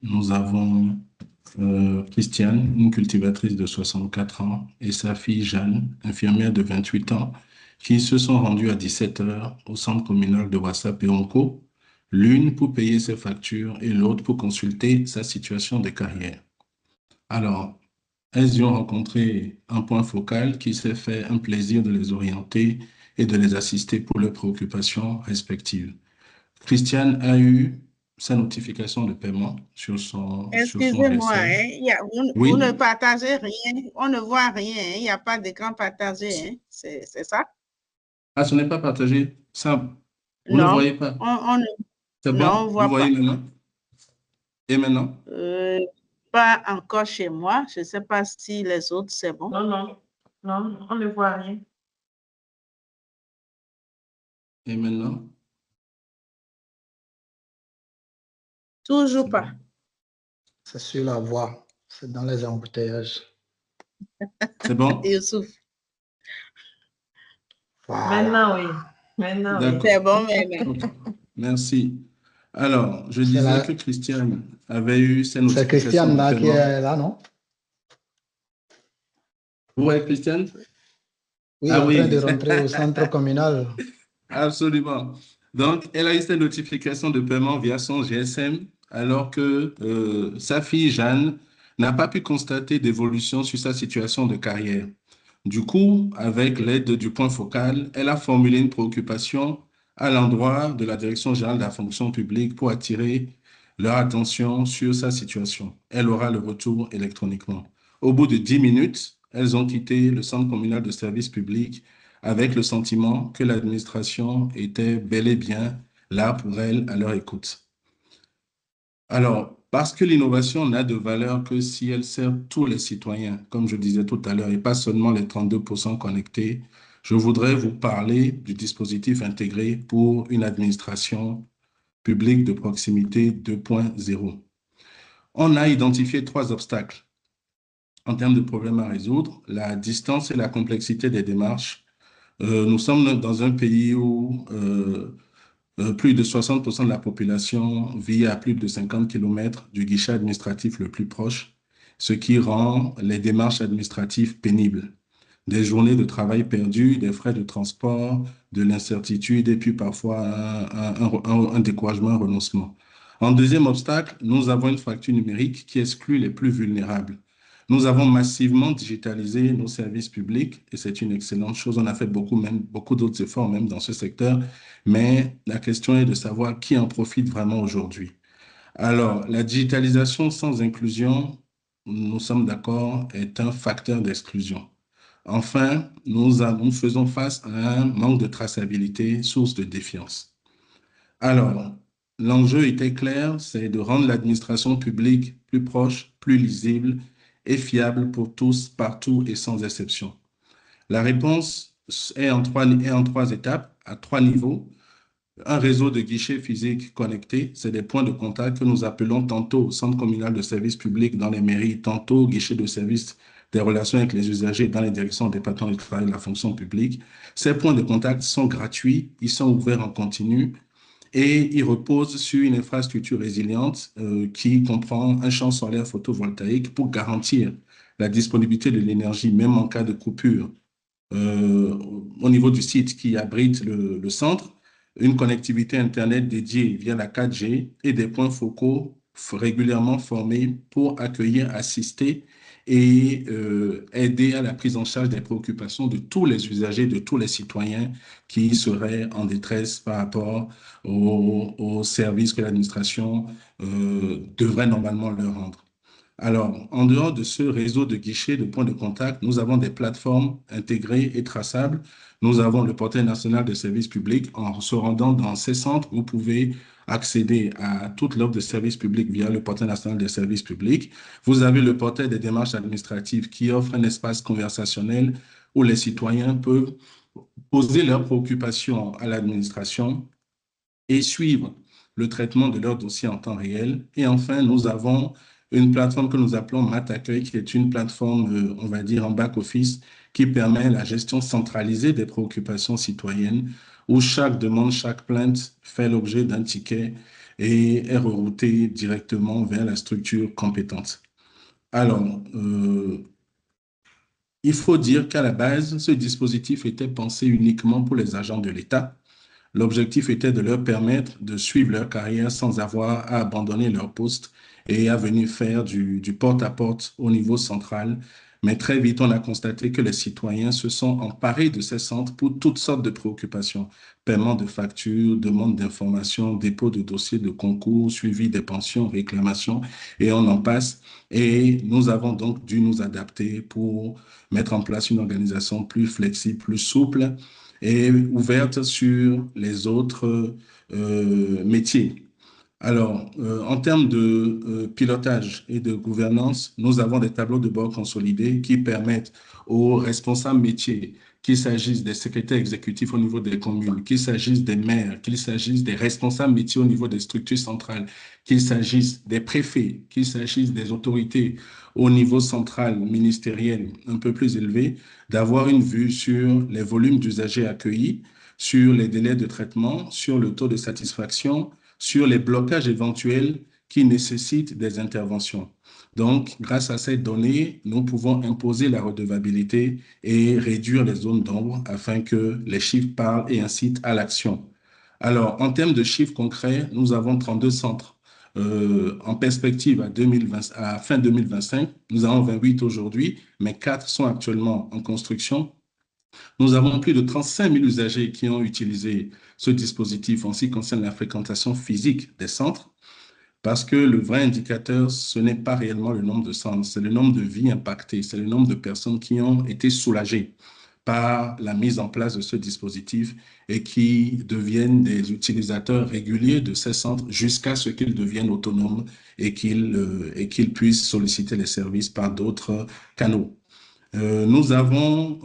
Nous avons Christiane, une cultivatrice de 64 ans, et sa fille Jeanne, infirmière de 28 ans, qui se sont rendues à 17 heures au centre communal de Wassa et Onko, l'une pour payer ses factures et l'autre pour consulter sa situation de carrière. Alors, elles y ont rencontré un point focal qui s'est fait un plaisir de les orienter et de les assister pour leurs préoccupations respectives. Christiane a eu sa notification de paiement sur son Excusez-moi, GSM. hein, vous ne Oui, partagez rien, on ne voit rien, hein, il n'y a pas d'écran partagé, hein, c'est ça? ah, ce n'est pas partagé. Ça, vous ne Non, voyez pas. on ne, C'est non, on bon? ne Vous voit voyez pas. maintenant? Et maintenant? Euh, Pas encore chez moi, je ne sais pas si les autres, c'est bon. Non, non, non, on ne voit rien. Et maintenant? Toujours C'est pas. bon? C'est sur la voie, c'est dans les embouteillages. C'est bon? Youssouf, Voilà. Maintenant, oui. Maintenant, oui. c'est D'accord. bon maintenant. Ok. Merci. Alors, je C'est disais que la... Christiane avait eu ses c'est notifications Christiane de là qui paiement. est là, non? Vous voyez Christiane? Oui, Ah en train de oui, rentrer au centre communal. absolument. Donc, elle a eu ses notifications de paiement via son GSM, alors que sa fille Jeanne n'a pas pu constater d'évolution sur sa situation de carrière. Du coup, avec l'aide du point focal, elle a formulé une préoccupation à l'endroit de la Direction générale de la fonction publique pour attirer leur attention sur sa situation. Elle aura le retour électroniquement. Au bout de 10 minutes, elles ont quitté le centre communal de services publics avec le sentiment que l'administration était bel et bien là pour elles à leur écoute. Alors, parce que l'innovation n'a de valeur que si elle sert tous les citoyens, comme je disais tout à l'heure, et pas seulement les 32% connectés, je voudrais vous parler du dispositif intégré pour une administration publique de proximité 2.0. On a identifié trois obstacles en termes de problèmes à résoudre: la distance et la complexité des démarches. Nous sommes dans un pays où plus de 60% de la population vit à plus de 50 kilomètres du guichet administratif le plus proche, ce qui rend les démarches administratives pénibles. Des journées de travail perdues, des frais de transport, de l'incertitude et puis parfois un découragement, un renoncement. En deuxième obstacle, nous avons une fracture numérique qui exclut les plus vulnérables. Nous avons massivement digitalisé nos services publics et c'est une excellente chose. On a fait beaucoup d'autres efforts même dans ce secteur, mais la question est de savoir qui en profite vraiment aujourd'hui. Alors, la digitalisation sans inclusion, nous sommes d'accord, est un facteur d'exclusion. Enfin, nous faisons face à un manque de traçabilité, source de défiance. Alors, l'enjeu était clair, c'est de rendre l'administration publique plus proche, plus lisible et fiable pour tous, partout et sans exception. La réponse est en trois étapes, à trois niveaux. Un réseau de guichets physiques connectés, c'est des points de contact que nous appelons tantôt centre communal de services publics dans les mairies, tantôt guichet de services des relations avec les usagers dans les directions départementales du travail et de la fonction publique. Ces points de contact sont gratuits, ils sont ouverts en continu et ils reposent sur une infrastructure résiliente qui comprend un champ solaire photovoltaïque pour garantir la disponibilité de l'énergie, même en cas de coupure euh, au niveau du site qui abrite le centre, une connectivité Internet dédiée via la 4G et des points focaux régulièrement formés pour accueillir, assister et aider à la prise en charge des préoccupations de tous les usagers, de tous les citoyens qui seraient en détresse par rapport aux services que l'administration devrait normalement leur rendre. Alors, en dehors de ce réseau de guichets, de points de contact, nous avons des plateformes intégrées et traçables. Nous avons le portail national des services publics. En se rendant dans ces centres, vous pouvez accéder à toute l'offre de services publics via le portail national des services publics. Vous avez le portail des démarches administratives qui offre un espace conversationnel où les citoyens peuvent poser leurs préoccupations à l'administration et suivre le traitement de leurs dossiers en temps réel. Et enfin, nous avons une plateforme que nous appelons MatAccueil, qui est une plateforme, on va dire, en back-office, qui permet la gestion centralisée des préoccupations citoyennes, où chaque demande, chaque plainte fait l'objet d'un ticket et est reroutée directement vers la structure compétente. Alors, il faut dire qu'à la base, ce dispositif était pensé uniquement pour les agents de l'État. L'objectif était de leur permettre de suivre leur carrière sans avoir à abandonner leur poste et à venir faire du porte-à-porte au niveau central. Mais très vite, on a constaté que les citoyens se sont emparés de ces centres pour toutes sortes de préoccupations. Paiement de factures, demande d'informations, dépôt de dossiers de concours, suivi des pensions, réclamations, et on en passe. Et nous avons donc dû nous adapter pour mettre en place une organisation plus flexible, plus souple et ouverte sur les autres métiers. Alors, en termes de pilotage et de gouvernance, nous avons des tableaux de bord consolidés qui permettent aux responsables métiers, qu'il s'agisse des secrétaires exécutifs au niveau des communes, qu'il s'agisse des maires, qu'il s'agisse des responsables métiers au niveau des structures centrales, qu'il s'agisse des préfets, qu'il s'agisse des autorités au niveau central, ministériel, un peu plus élevé, d'avoir une vue sur les volumes d'usagers accueillis, sur les délais de traitement, sur le taux de satisfaction, sur les blocages éventuels qui nécessitent des interventions. Donc, grâce à ces données, nous pouvons imposer la redevabilité et réduire les zones d'ombre afin que les chiffres parlent et incitent à l'action. Alors, en termes de chiffres concrets, nous avons 32 centres en perspective à fin 2025. Nous avons 28 aujourd'hui, mais 4 sont actuellement en construction. Nous avons plus de 35 000 usagers qui ont utilisé ce dispositif en ce qui concerne la fréquentation physique des centres, parce que le vrai indicateur, ce n'est pas réellement le nombre de centres, c'est le nombre de vies impactées, c'est le nombre de personnes qui ont été soulagées par la mise en place de ce dispositif et qui deviennent des utilisateurs réguliers de ces centres jusqu'à ce qu'ils deviennent autonomes et qu'ils puissent solliciter les services par d'autres canaux. Nous avons,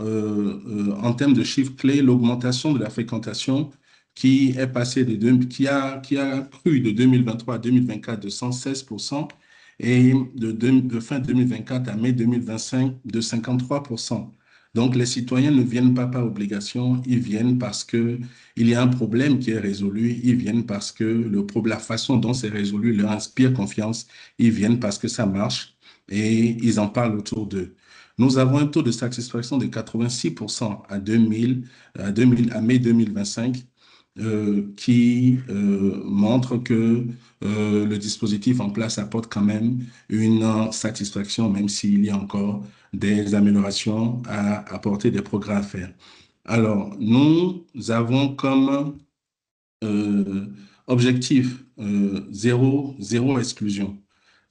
en termes de chiffres clés, l'augmentation de la fréquentation qui est passée qui a cru de 2023 à 2024 de 116% et de fin 2024 à mai 2025 de 53%. Donc, les citoyens ne viennent pas par obligation, ils viennent parce qu'il y a un problème qui est résolu, ils viennent parce que la façon dont c'est résolu leur inspire confiance, ils viennent parce que ça marche et ils en parlent autour d'eux. Nous avons un taux de satisfaction de 86% à mai 2025, qui montre que le dispositif en place apporte quand même une satisfaction, même s'il y a encore des améliorations à apporter, des progrès à faire. Alors, nous avons comme objectif zéro exclusion.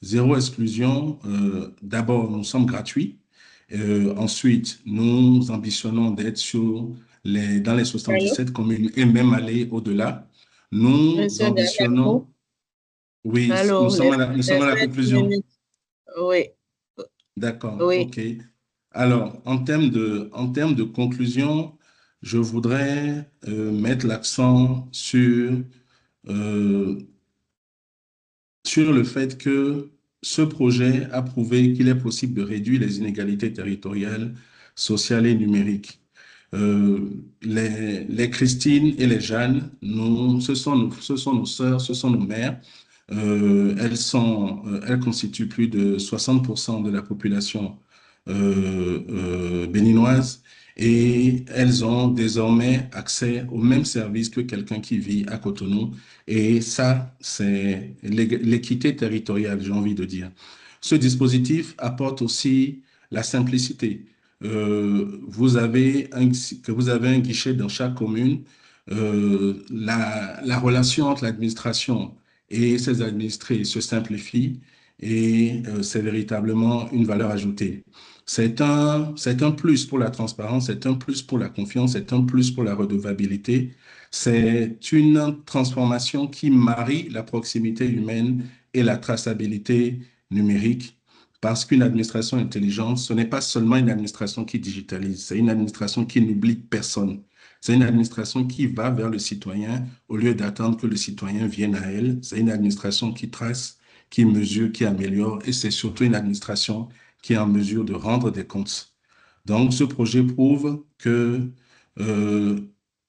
Zéro exclusion, d'abord, nous sommes gratuits. Ensuite, nous ambitionnons d'être dans les 77 communes et même aller au-delà. Nous Monsieur ambitionnons, oui, Allô, nous sommes à la 20 conclusion. minutes. Oui, D'accord, oui. OK. Alors, en termes de conclusion, je voudrais mettre l'accent euh, sur le fait que ce projet a prouvé qu'il est possible de réduire les inégalités territoriales, sociales et numériques. Les Christine et les Jeanne, ce sont nos sœurs, ce sont nos mères. Elles constituent plus de 60% de la population béninoise et elles ont désormais accès aux mêmes services que quelqu'un qui vit à Cotonou. Et ça, c'est l'équité territoriale, j'ai envie de dire. Ce dispositif apporte aussi la simplicité. Vous avez un guichet dans chaque commune. La relation entre l'administration et ses administrés se simplifie et c'est véritablement une valeur ajoutée. C'est un plus pour la transparence, c'est un plus pour la confiance, c'est un plus pour la redevabilité. C'est une transformation qui marie la proximité humaine et la traçabilité numérique. Parce qu'une administration intelligente, ce n'est pas seulement une administration qui digitalise, c'est une administration qui n'oublie personne. C'est une administration qui va vers le citoyen au lieu d'attendre que le citoyen vienne à elle. C'est une administration qui trace, qui mesure, qui améliore, et c'est surtout une administration qui est en mesure de rendre des comptes. Donc, ce projet prouve que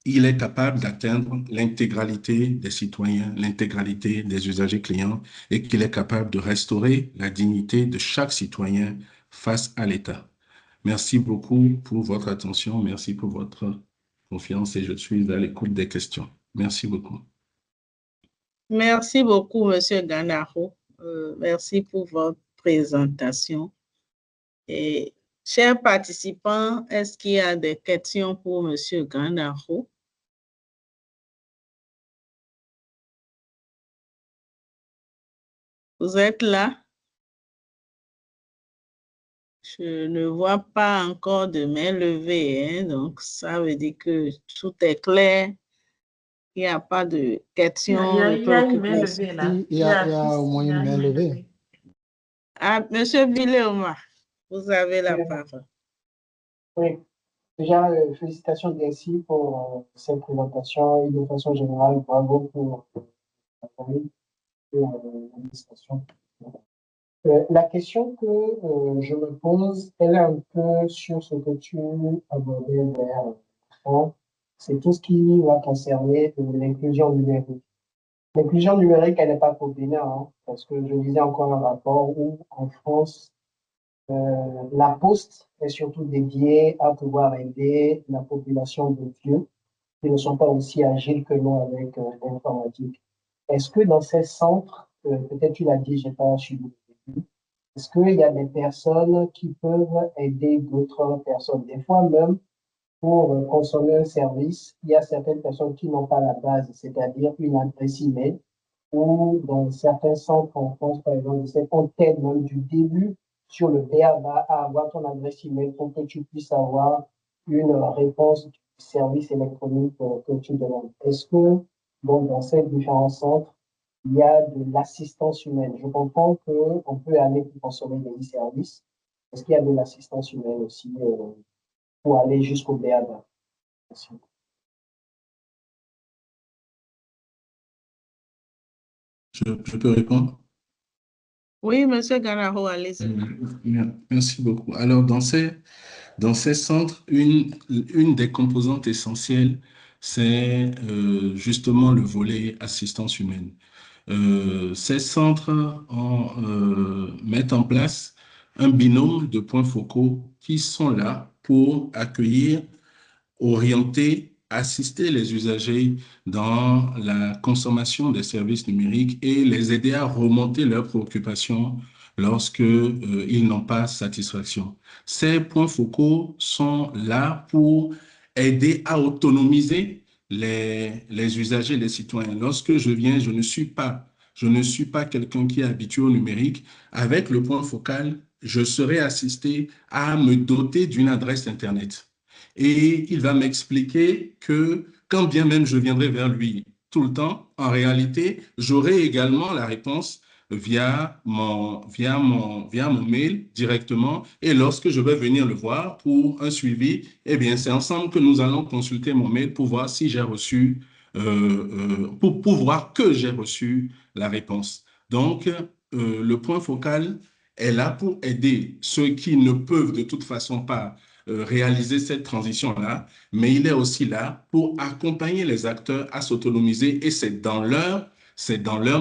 il est capable d'atteindre l'intégralité des citoyens, l'intégralité des usagers clients, et qu'il est capable de restaurer la dignité de chaque citoyen face à l'État. Merci beaucoup pour votre attention, merci pour votre confiance, et je suis à l'écoute des questions. Merci beaucoup. Merci beaucoup, M. Ganaro. Merci pour votre présentation. Et, chers participants, est-ce qu'il y a des questions pour M. Ganaro? Vous êtes là? Je ne vois pas encore de main levée, hein, donc ça veut dire que tout est clair. Il n'y a pas de questions. Il y a une main levée là. Il y a au moins une main levée. Ah, M. Villeoma, vous avez la parole. Oui, déjà, félicitations Delcy pour cette présentation et de façon générale, bravo pour la famille et l'administration. La question que je me pose, elle est un peu sur ce que tu abordais vers c'est tout ce qui va concerner l'inclusion numérique. L'inclusion numérique, elle n'est pas pour Bénin, hein, parce que je lisais encore un rapport où, en France, la poste est surtout dédiée à pouvoir aider la population de vieux qui ne sont pas aussi agiles que nous avec l'informatique. Est-ce que dans ces centres, peut-être tu l'as dit, j'ai pas suivi le début, est-ce qu'il y a des personnes qui peuvent aider d'autres personnes? Des fois même, pour consommer un service, il y a certaines personnes qui n'ont pas la base, c'est-à-dire une adresse email, ou dans certains centres en France, par exemple, on t'aide même du début sur le BABA à avoir ton adresse email pour que tu puisses avoir une réponse du service électronique que tu demandes. Est-ce que, bon, dans ces différents centres, il y a de l'assistance humaine? Je comprends qu'on peut aller pour consommer des services. Est-ce qu'il y a de l'assistance humaine aussi pour aller jusqu'au BABA? Merci. Je peux répondre? Oui, M. Ganaro, allez-y. Merci beaucoup. Alors, dans ces centres, une des composantes essentielles, c'est justement le volet assistance humaine. Ces centres mettent en place un binôme de points focaux qui sont là pour accueillir, orienter, assister les usagers dans la consommation des services numériques et les aider à remonter leurs préoccupations lorsque ils n'ont pas satisfaction. Ces points focaux sont là pour aider à autonomiser les usagers, les citoyens. Lorsque je viens, je ne suis pas quelqu'un qui est habitué au numérique. Avec le point focal, je serai assisté à me doter d'une adresse Internet. Et il va m'expliquer que quand bien même je viendrai vers lui tout le temps, en réalité, j'aurai également la réponse via mon mail directement. Et lorsque je vais venir le voir pour un suivi, eh bien, c'est ensemble que nous allons consulter mon mail pour voir si j'ai reçu, pour voir que j'ai reçu la réponse. Donc, le point focal est là pour aider ceux qui ne peuvent de toute façon pas réaliser cette transition-là, mais il est aussi là pour accompagner les acteurs à s'autonomiser et c'est dans leur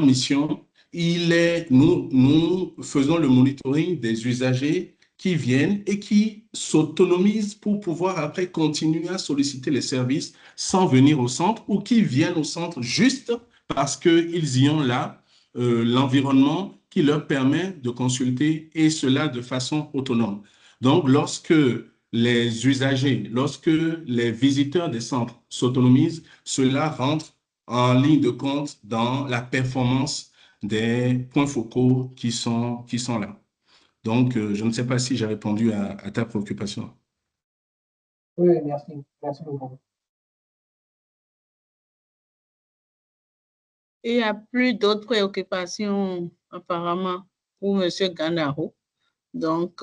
mission. Nous faisons le monitoring des usagers qui viennent et qui s'autonomisent pour pouvoir après continuer à solliciter les services sans venir au centre ou qui viennent au centre juste parce qu'ils y ont là l'environnement qui leur permet de consulter et cela de façon autonome. Donc, lorsque les usagers, lorsque les visiteurs des centres s'autonomisent, cela rentre en ligne de compte dans la performance des points focaux qui sont là. Donc, je ne sais pas si j'ai répondu à ta préoccupation. Oui, merci. Merci beaucoup. Il n'y a plus d'autres préoccupations apparemment pour M. Ganaro. Donc,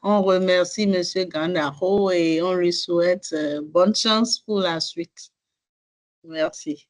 on remercie M. Ganaro et on lui souhaite bonne chance pour la suite. Merci.